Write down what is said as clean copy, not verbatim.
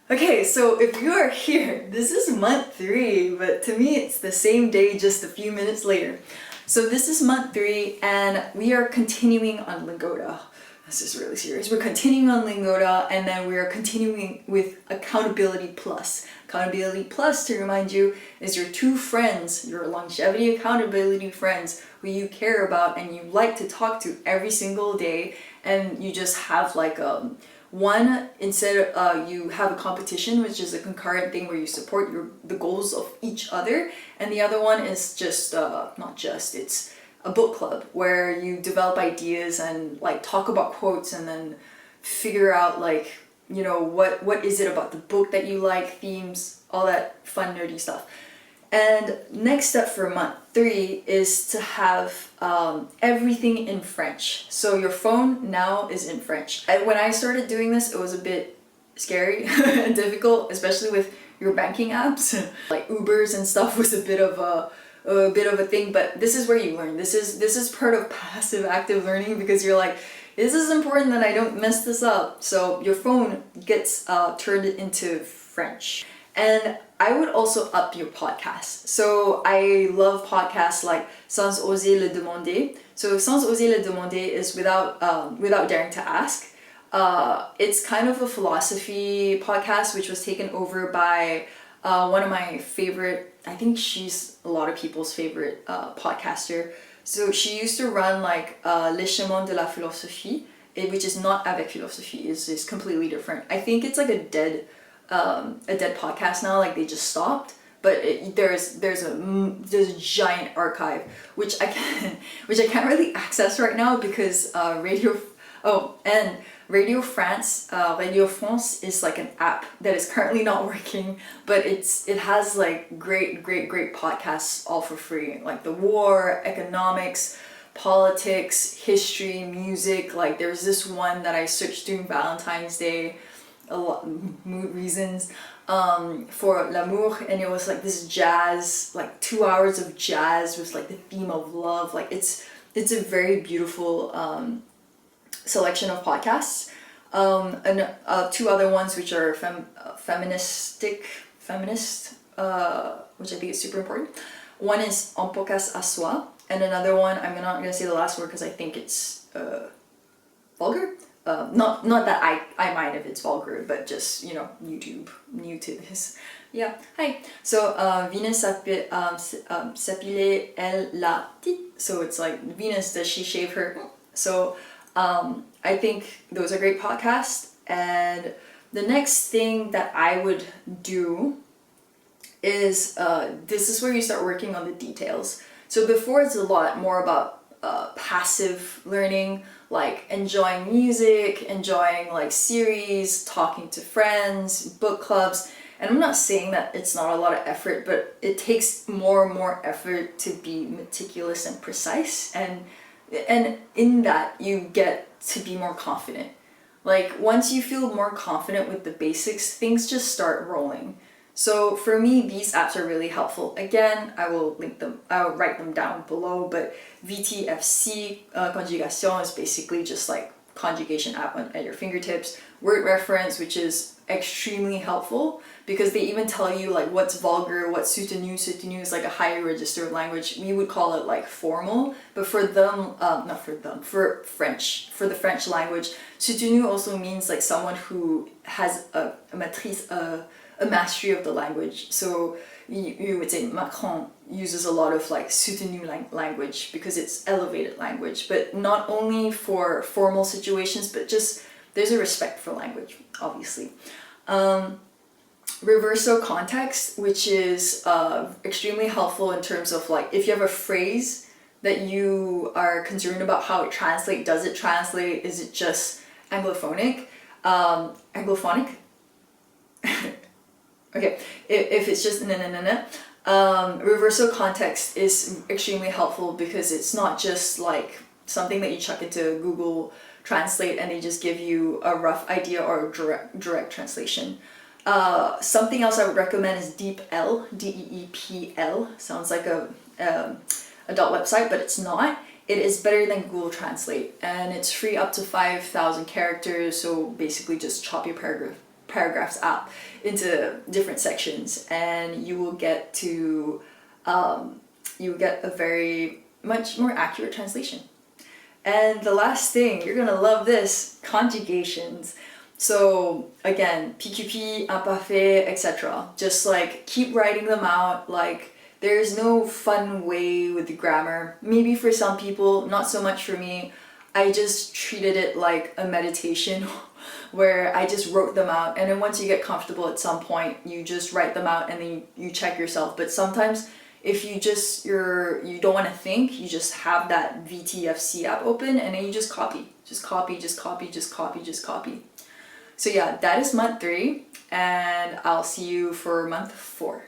Okay, so if you are here, this is month 3, but to me it's the same day just a few minutes later. So this is month 3 and we are continuing on lingoda. This is really serious. We're continuing on lingoda and then we are continuing with accountability plus. Accountability plus, to remind you, is your 2 friends, your longevity accountability friends who you care about and you like to talk to every single day, and you just have like one, instead you have a competition, which is a concurrent thing where you support the goals of each other, and the other one is just it's a book club where you develop ideas and like talk about quotes and then figure out like, you know, what is it about the book that you like, themes, all that fun nerdy stuff. And next step for month 3 is to have everything in French. So your phone now is in French. And when I started doing this, it was a bit scary and difficult, especially with your banking apps. Like Ubers and stuff was a bit of a thing, but this is where you learn. This is part of passive active learning, because you're like, this is important that I don't mess this up. So your phone gets turned into French. And I would also up your podcast. So I love podcasts like Sans oser le demander. So Sans oser le demander is without daring to ask. It's kind of a philosophy podcast which was taken over by one of my favorite, I think she's a lot of people's favorite podcaster. So she used to run like Les Chemins de la Philosophie, which is not avec philosophie, is completely different. I think it's like a dead podcast now, like they just stopped, but there's a giant archive which I can't really access right now because Radio France is like an app that is currently not working, but it has like great podcasts all for free, like the war, economics, politics, history, music. Like there's this one that I searched during Valentine's Day, a lot mood reasons, for l'amour, and it was like this jazz, like 2 hours of jazz with like the theme of love. Like it's a very beautiful selection of podcasts. And 2 other ones which are feminist, which I think is super important. One is Un podcast à soi, and another one, I'm not gonna say the last word because I think it's vulgar. Not that I mind if it's vulgar, but just, you know, YouTube, new to this. Yeah, hi. So, Venus s'appelait elle la petite. So it's like, Venus, does she shave her? So, I think those are great podcasts. And the next thing that I would do is, this is where you start working on the details. So before, it's a lot more about passive learning, like enjoying music, enjoying like series, talking to friends, book clubs. And I'm not saying that it's not a lot of effort, but it takes more and more effort to be meticulous and precise, and in that you get to be more confident. Like once you feel more confident with the basics, things just start rolling. So for me, these apps are really helpful. Again, I will write them down below, but vtfc, Conjugations, is basically just like conjugation app at your fingertips. Word reference, which is extremely helpful because they even tell you like what's vulgar, what's soutenu. Soutenu is like a higher register of language. We would call it like formal, but for the French language, soutenu also means like someone who has a mastery of the language. So you would say Macron uses a lot of like soutenu language because it's elevated language, but not only for formal situations, but just there's a respect for language, obviously. Reverso context, which is extremely helpful in terms of like if you have a phrase that you are concerned about how it translates, does it translate, is it just anglophonic? Okay, if it's just reverso context is extremely helpful because it's not just like something that you chuck into Google Translate and they just give you a rough idea or a direct translation. Something else I would recommend is DeepL, DEEPL. Sounds like a adult website, but it's not. It is better than Google Translate, and it's free up to 5,000 characters, so basically just chop your paragraphs up into different sections, and you will get to you get a very much more accurate translation. And the last thing, you're gonna love this, conjugations. So again, PQP, imparfait, etc. Just like keep writing them out. Like there's no fun way with the grammar. Maybe for some people, not so much for me. I just treated it like a meditation where I just wrote them out, and then once you get comfortable at some point, you just write them out and then you check yourself. But sometimes if you don't want to think, you just have that vtfc app open and then you just copy. Just copy. So yeah, that is month 3, and I'll see you for month 4.